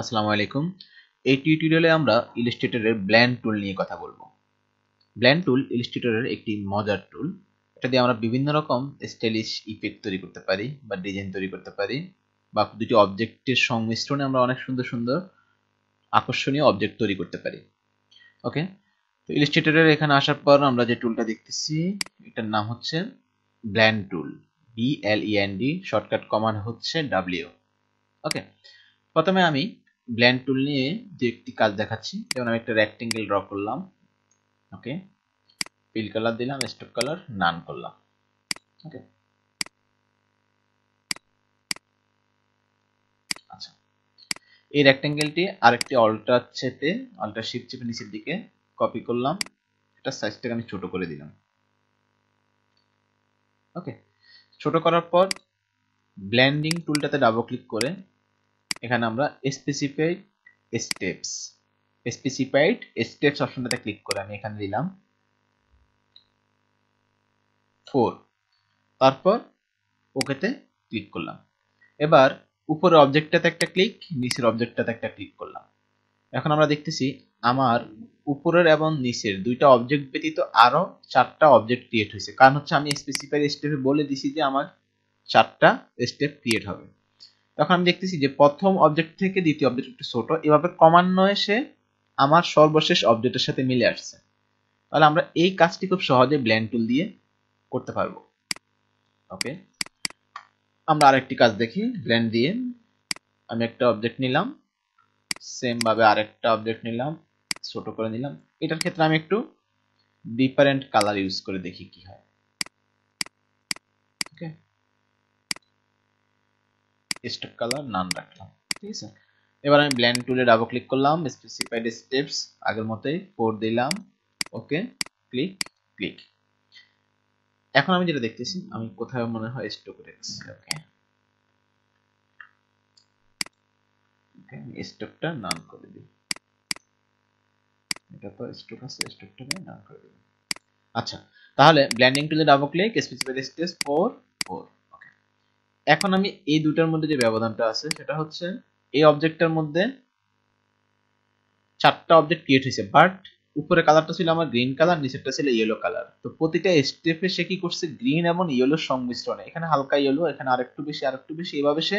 আসসালামু আলাইকুম। এই টিউটোরিয়ালে আমরা ইলাস্ট্রেটরের ব্লেন্ড টুল নিয়ে কথা বলবো। ব্লেন্ড টুল ইলাস্ট্রেটরের একটি মজার টুল। এটা দিয়ে আমরা বিভিন্ন রকম স্টাইলিশ ইফেক্ট তৈরি করতে পারি বা ডিজাইন তৈরি করতে পারি, বা দুটি অবজেক্টের সংমিশ্রণে আমরা অনেক সুন্দর সুন্দর আকর্ষণীয় অবজেক্ট তৈরি করতে পারি। ওকে, তো ইলাস্ট্রেটরের এখানে আসার পর আমরা যে টুলটা দেখতেছি এটার নাম হচ্ছে ব্লেন্ড টুল, BLEND, শর্টকাট কমান্ড হচ্ছে W। ওকে, প্রথমে আমি ব্লেন্ড টুল নিয়ে যে একটি কাজ দেখাচ্ছি। যেমন আমি একটা রেক্টেঙ্গেল ড্র করলাম। ওকে, ফিল কালার দিলাম, স্ট্রোক কালার নান করলাম। ওকে, আচ্ছা, এই রেক্টেঙ্গেলটি আরেকটি অল্টার শিফট চেপে নিচের দিকে কপি করলাম। এটা সাইজটাকে আমি ছোট করে দিলাম। ওকে, ছোট করার পর ব্লেন্ডিং টুলটাতে ডাবল ক্লিক করে এখানে আমরা স্পেসিফাইড স্টেপস অপশনটাতে ক্লিক করে আমি এখানে দিলাম 4। তারপর ওকেতে ক্লিক করলাম। এবার উপরের অবজেক্টটাতে একটা ক্লিক, নিচের অবজেক্টটাতে একটা ক্লিক করলাম। এখন আমরা দেখতেছি আমার উপরের এবং নিচের দুইটা অবজেক্ট ব্যতীত আরো 4টা অবজেক্ট ক্রিয়েট হয়েছে। কারণ হচ্ছে আমি স্পেসিফাইড স্টেপে বলে দিছি যে আমার 4টা স্টেপ ক্রিয়েট হবে। তখন আমি দেখতেছি যে প্রথম অবজেক্ট থেকে দ্বিতীয় অবজেক্ট একটু ছোট, এভাবে ক্রমান্বয়ে সে আমার সর্বশেষ অবজেক্টের সাথে মিলে আসছে। তাহলে আমরা এই কাজটি খুব সহজে ব্লেন্ড টুল দিয়ে করতে পারবো। ওকে, আমরা আরেকটি কাজ দেখি। ব্লেন্ড দিয়ে আমি একটা অবজেক্ট নিলাম, সেম ভাবে আরেকটা অবজেক্ট নিলাম, ছোট করে নিলাম। এটার ক্ষেত্রে আমি একটু ডিফারেন্ট কালার ইউজ করে দেখি কি হয়। ওকে, স্টক কালার নান রাখলাম। ঠিক আছে, এবার আমি ব্লেন্ড টুলে ডাবল ক্লিক করলাম, স্পেসিফাইড স্টেপস আগের মতোই 4 দিলাম। ওকে, ক্লিক ক্লিক। এখন আমি যেটা দেখতেছি, আমি কোথায় মনে হয় স্টক রেখেছি। ওকে, স্টকটা নান করে দিই। এটা তো স্টক আছে, স্টকটাকে নান করে দিই। আচ্ছা, তাহলে ব্লেন্ডিং টুলে ডাবল ক্লিক, স্পেসিফাইড স্টেপস 4 4। ওকে, এখন আমি এই দুটার মধ্যে যে ব্যবধানটা আছে সেটা হচ্ছে এই অবজেক্টটার মধ্যে 4টা অবজেক্ট ক্রিয়েট হয়েছে, বাট উপরে কালারটা ছিল আমার গ্রিন কালার, নিচেরটা ছিল ইয়েলো কালার। তো প্রতিটা স্টেপে সে কি করছে, গ্রিন এবং ইয়েলোর সংমিশ্রণে, এখানে হালকা ইয়েলো, এখানে আরেকটু বেশি আরেকটু বেশি, এভাবে সে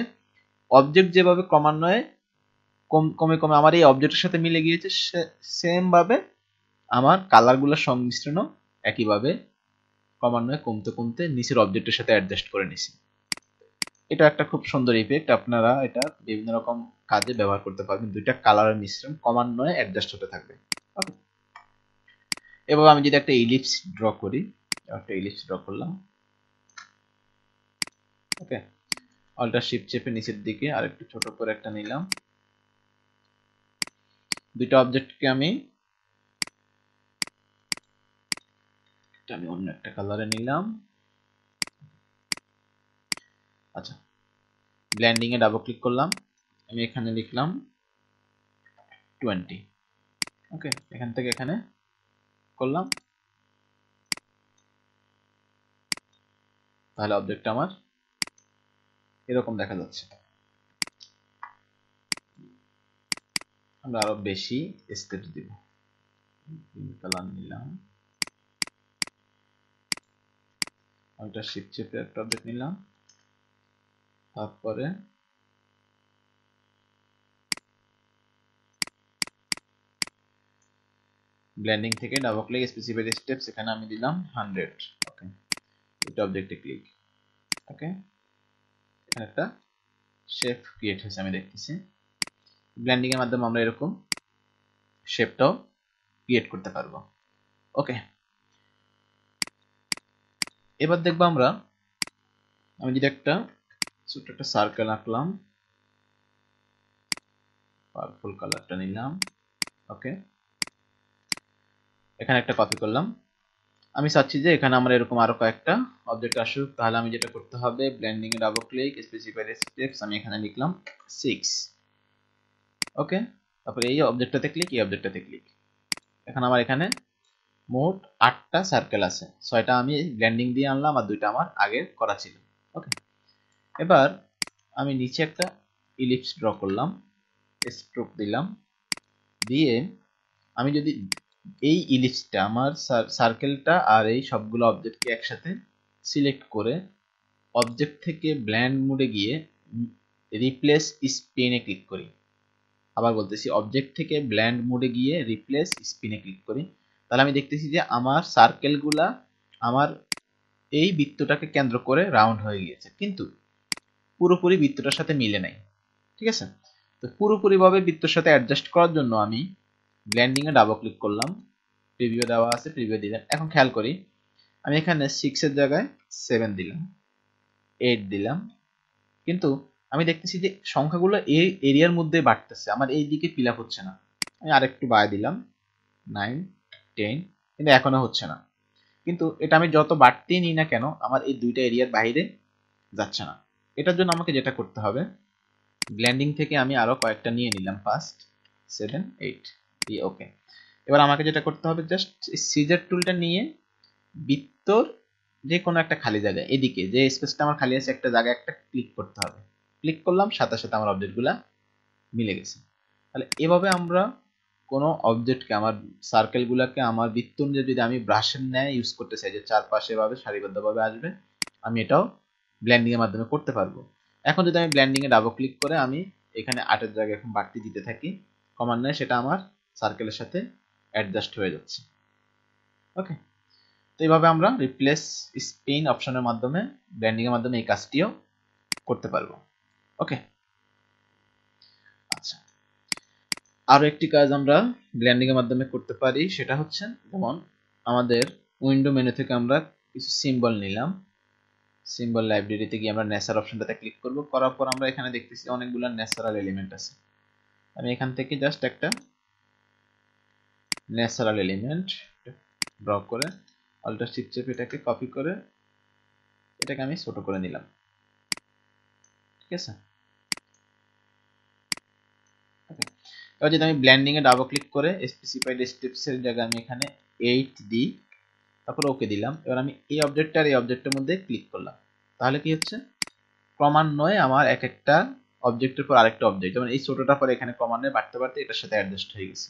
অবজেক্ট যেভাবে ক্রমান্বয়ে কমে কমে আমার এই অবজেক্টের সাথে মিলে গিয়েছে, সেম ভাবে আমার কালারগুলোর সংমিশ্রণও একইভাবে ক্রমান্বয়ে কমতে কমতে নিচের অবজেক্টের সাথে অ্যাডজাস্ট করে নিছি। এটা একটা খুব সুন্দর ইফেক্ট, আপনারা এটা বিভিন্ন রকম কাজে ব্যবহার করতে পারবেন। দুইটা কালারের মিশ্রণ ক্রমান্বয়ে অ্যাডজাস্ট হতে থাকবে। ওকে, এবার আমি যদি একটা ইলিপস ড্র করি, একটা ইলিপস ড্র করলাম। ওকে, অল্টার শিফট চেপে নিচের দিকে আরেকটু ছোট করে একটা নিলাম। দুইটা অবজেক্টকে আমি অন্য একটা কালারে নিলাম। আচ্ছা, ব্লেন্ডিং এ ডাবল ক্লিক করলাম, আমি এখানে লিখলাম 20। ওকে, এখান থেকে এখানে করলাম, তাহলে অবজেক্টটা আমার এরকম দেখা যাচ্ছে। আমরা আরো বেশি স্টেপস দিব। কালার নিলাম, একটা শিফট চেপে একটা অবজেক্ট নিলাম, তারপরে ব্লেন্ডিং থেকে ডাবল ক্লিক, স্পেসিফাইড স্টেপস, এখানে আমি দিলাম 100। ওকে, এটা অবজেক্টে ক্লিক। ওকে, এখানে একটা শেপ ক্রিয়েট হয়েছে আমি দেখতেছি। ব্লেন্ডিং এর মাধ্যমে আমরা এরকম শেপটাও ক্রিয়েট করতে পারবো। ওকে, এবার দেখবো আমরা, আমি যদি একটা ছোট একটা সার্কেল আঁকলাম, পার্পল কালারটা নিলাম। ওকে, এখানে একটা কপি করলাম। আমি চাচ্ছি যে এখানে আমরা এরকম আরো কয়েকটা অবজেক্ট আসুক। তাহলে আমি যেটা করতে হবে, ব্লেন্ডিং এ ডাবল ক্লিক, স্পেসিফাইড স্টেপস, আমি এখানে লিখলাম 6। ওকে, তারপরে এই অবজেক্টটাতে ক্লিক, এই অবজেক্টটাতে ক্লিক। এখন আমার এখানে মোট 8টা সার্কেল আছে, 6টা আমি ব্লেন্ডিং দিয়ে আনলাম আর 2টা আমার আগে করা ছিল। ওকে, এবার আমি নিচে একটা ইলিপস ড্র করলাম। স্ট্রোক দিলাম, দিয়ে আমি যদি এই ইলিপসটা আমার সার্কেলটা আর এই সবগুলো অবজেক্টকে একসাথে সিলেক্ট করে অবজেক্ট থেকে ব্ল্যান্ড মোডে গিয়ে রিপ্লেস স্পিনে ক্লিক করি, আবার বলতেছি অবজেক্ট থেকে ব্ল্যান্ড মোডে গিয়ে রিপ্লেস স্পিনে ক্লিক করি, তাহলে আমি দেখতেছি যে আমার সার্কেলগুলা আমার এই বৃত্তটাকে কেন্দ্র করে রাউন্ড হয়ে গিয়েছে, কিন্তু পুরোপুরি বৃত্তটার সাথে মিলে নাই। ঠিক আছে, তো পুরোপুরিভাবে বৃত্তের সাথে অ্যাডজাস্ট করার জন্য আমি ব্লেন্ডিং এ ডাবল ক্লিক করলাম, প্রিভিউ দেওয়া আছে, প্রিভিউ দিলাম। এখন খেয়াল করি আমি এখানে 6 এর জায়গায় 7 দিলাম, 8 দিলাম, কিন্তু আমি দেখতেছি যে সংখ্যাগুলো এই এরিয়ার মধ্যে বাড়তেছে, আমার এই দিকে ফিল আপ হচ্ছে না। আমি আরেকটু বাড়ায় দিলাম 9, 10, কিন্তু এখনো হচ্ছে না। কিন্তু এটা আমি যত বাড়তেই নিই না কেন আমার এই দুইটা এরিয়ার বাইরে যাচ্ছে না। এটার জন্য আমাকে যেটা করতে হবে, ব্লেন্ডিং থেকে আমি আরো কয়েকটা নিয়ে নিলাম, ফার্স্ট 7, 8 দিয়ে ওকে। এবার আমাকে যেটা করতে হবে, জাস্ট সিজার টুলটা নিয়ে বৃত্তর যে কোনো একটা খালি জায়গায় এদিকে যে স্পেসটা আমার খালি আছে একটা জায়গায় একটা ক্লিক করতে হবে। ক্লিক করলাম, সাথে সাথে আমার অবজেক্টগুলা মিলে গেছে। তাহলে এভাবে আমরা কোনো অবজেক্টকে আমার সার্কেলগুলোকে আমার বৃত্ত অনুযায়ী যদি আমি ব্রাশের ন্যায় ইউজ করতে চাই যে চারপাশে ভাবে সারিবদ্ধভাবে আসবে, আমি এটাও ব্লেন্ডিং এর মাধ্যমে করতে পারবো। এখন যদি আমি ব্লেন্ডিং এ ডাবল ক্লিক করে আমি এখানে 8 এর জায়গায় এখন বাড়তি দিতে থাকি ক্রমান্বয়ে, সেটা আমার সার্কেলের সাথে অ্যাডজাস্ট হয়ে যাচ্ছে। ওকে, তো এইভাবে আমরা রিপ্লেস স্পিন অপশনের মাধ্যমে ব্লেন্ডিং এর মাধ্যমে এই কাজটিও করতে পারবো। ওকে, আচ্ছা, আরো একটি কাজ আমরা ব্লেন্ডিং এর মাধ্যমে করতে পারি, সেটা হচ্ছে যেমন আমাদের উইন্ডো মেনু থেকে আমরা কিছু সিম্বল নিলাম, সিম্বল লাইব্রেরিতে গিয়ে আমরা নেচার অপশনটাতে ক্লিক করব, করার পর আমরা এখানে দেখতেছি অনেকগুলো ন্যাচারাল এলিমেন্ট আছে। আমি এখান থেকে জাস্ট একটা ন্যাচারাল এলিমেন্ট ড্র করে অল্টার শিফট চেপে এটাকে কপি করে এটাকে আমি ছোট করে নিলাম। ঠিক আছে, এবার যদি আমি ব্লেন্ডিং এ ডাবল ক্লিক করে স্পেসিফাইড স্টেপস এর জায়গায় আমি এখানে 8 দিই, তারপর ওকে দিলাম। এবার আমি এই অবজেক্ট আর এই অবজেক্টের মধ্যে ক্লিক করলাম, তাহলে কি হচ্ছে ক্রমান্বয়ে আমার এক একটা অবজেক্টের পর আরেকটা অবজেক্ট, যেমন এই ছোটটা পরে এখানে ক্রমান্বয়ে বাড়তে বাড়তে এটার সাথে অ্যাডজাস্ট হয়ে গেছে।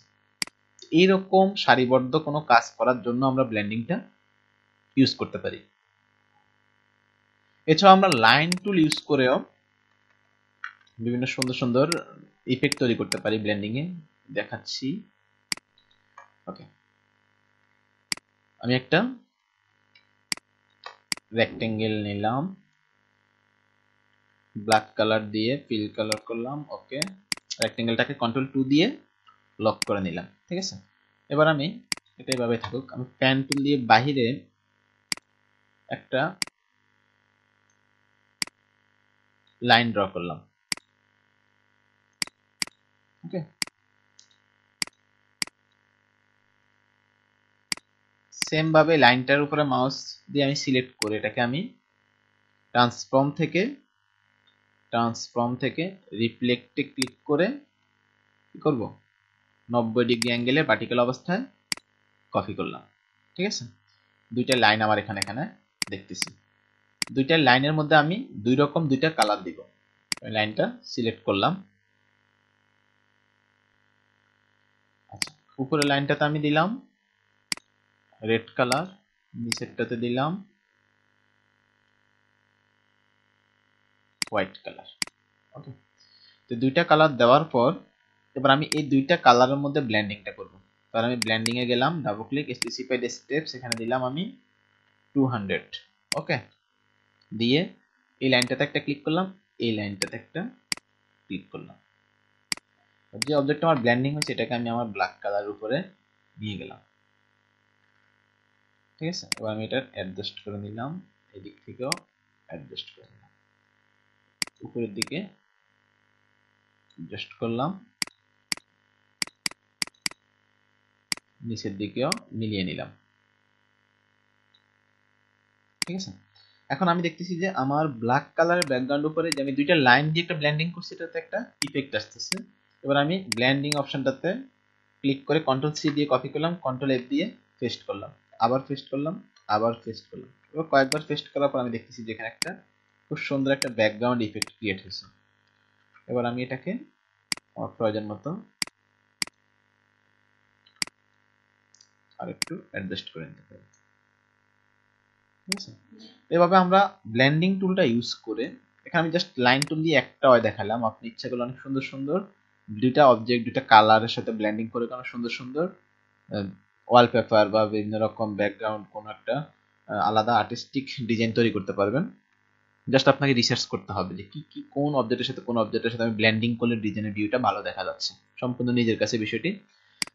এইরকম সারিবদ্ধ কোনো কাজ করার জন্য আমরা ব্লেন্ডিংটা ইউজ করতে পারি। এছাড়াও আমরা লাইন টুল ইউজ করেও বিভিন্ন সুন্দর সুন্দর ইফেক্ট তৈরি করতে পারি ব্লেন্ডিং এ, দেখাচ্ছি। ওকে, আমি একটা রেক্টেঙ্গেল নিলাম, ব্ল্যাক কালার দিয়ে ফিল কালার করলাম। ওকে, রেক্টেঙ্গেলটাকে কন্ট্রোল 2 দিয়ে লক করে নিলাম। ঠিক আছে, এবার আমি এটা এভাবে থাকুক, আমি প্যান টুল দিয়ে বাহিরে একটা লাইন ড্র করলাম। ওকে, সেম ভাবে লাইনটার উপরে মাউস দিয়ে আমি সিলেক্ট করে এটাকে আমি ট্রান্সফর্ম থেকে রিফ্লেক্টে ক্লিক করে কি করব, 90 ডিগ্রি অ্যাঙ্গেলে ভার্টিক্যাল অবস্থায় কপি করলাম। ঠিক আছে, দুইটা লাইন আমার এখানে দেখতেছি। দুইটা লাইনের মধ্যে আমি দুই রকম দুইটা কালার দিব। লাইনটা সিলেক্ট করলাম। আচ্ছা, উপরের লাইনটাতে আমি দিলাম রেড কালার, নিচেরটাতে দিলাম হোয়াইট কালার। ওকে, তো দুইটা কালার দেওয়ার পর এবার আমি এই দুইটা কালারের মধ্যে ব্লেন্ডিংটা করব। তাহলে আমি ব্লেন্ডিং এ গেলাম, ডাবল ক্লিক, স্পেসিফাইড স্টেপস, এখানে দিলাম আমি 200। ওকে, দিয়ে এই লাইনটাতে একটা ক্লিক করলাম, এই লাইনটাতে একটা ক্লিক করলাম। যে অবজেক্ট আমার ব্লেন্ডিং হয়েছে এটাকে আমি আমার ব্ল্যাক কালার উপরে নিয়ে গেলাম। ঠিক আছে, এবার আমি এটা অ্যাডজাস্ট করে নিলাম, এদিক থেকেও অ্যাডজাস্ট করে নিলাম, উপরের দিকে অ্যাডজাস্ট করলাম, নিচের দিকেও মিলিয়ে নিলাম। ঠিক আছে, এখন আমি দেখতেছি যে আমার ব্ল্যাক কালারের ব্যাকগ্রাউন্ড উপরে যে আমি দুইটা লাইন দিয়ে একটা ব্লেন্ডিং করছি এটাতে একটা ইফেক্ট আসতেছে। এবার আমি ব্লেন্ডিং অপশনটাতে ক্লিক করে কন্ট্রোল সি দিয়ে কপি করলাম, কন্ট্রোল এফ দিয়ে পেস্ট করলাম, আবার পেস্ট করলাম, আবার পেস্ট করলাম। এবার কয়েকবার পেস্ট করার পর আমি দেখতেছি যে এখানে একটা খুব সুন্দর একটা ব্যাকগ্রাউন্ড ইফেক্ট ক্রিয়েট হয়েছে। এবার আমি এটাকে আমার প্রয়োজন মতো আর একটু অ্যাডজাস্ট করে নিতে পারি। ঠিক আছে, এভাবে আমরা ব্লেন্ডিং টুলটা ইউজ করে, এখানে আমি জাস্ট লাইন টুল দিয়ে একটা দেখালাম, আপনি ইচ্ছা করলে অনেক সুন্দর সুন্দর দুইটা অবজেক্ট দুইটা কালারের সাথে ব্লেন্ডিং করে অনেক সুন্দর সুন্দর ওয়ালপেপার বা বিভিন্ন রকম ব্যাকগ্রাউন্ড কোনো একটা আলাদা আর্টিস্টিক ডিজাইন তৈরি করতে পারবেন। জাস্ট আপনাকে রিসার্চ করতে হবে যে কি কি কোন অবজেক্টের সাথে কোন অবজেক্টের সাথে আমি ব্লেন্ডিং করলে ডিজাইনের ভিউটা ভালো দেখা যাচ্ছে, সম্পূর্ণ নিজের কাছে বিষয়টি।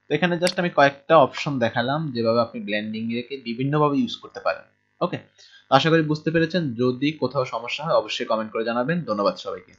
তো এখানে জাস্ট আমি কয়েকটা অপশন দেখালাম যেভাবে আপনি ব্লেন্ডিং একে বিভিন্নভাবে ইউজ করতে পারেন। ওকে, আশা করি বুঝতে পেরেছেন। যদি কোথাও সমস্যা হয় অবশ্যই কমেন্ট করে জানাবেন। ধন্যবাদ সবাইকে।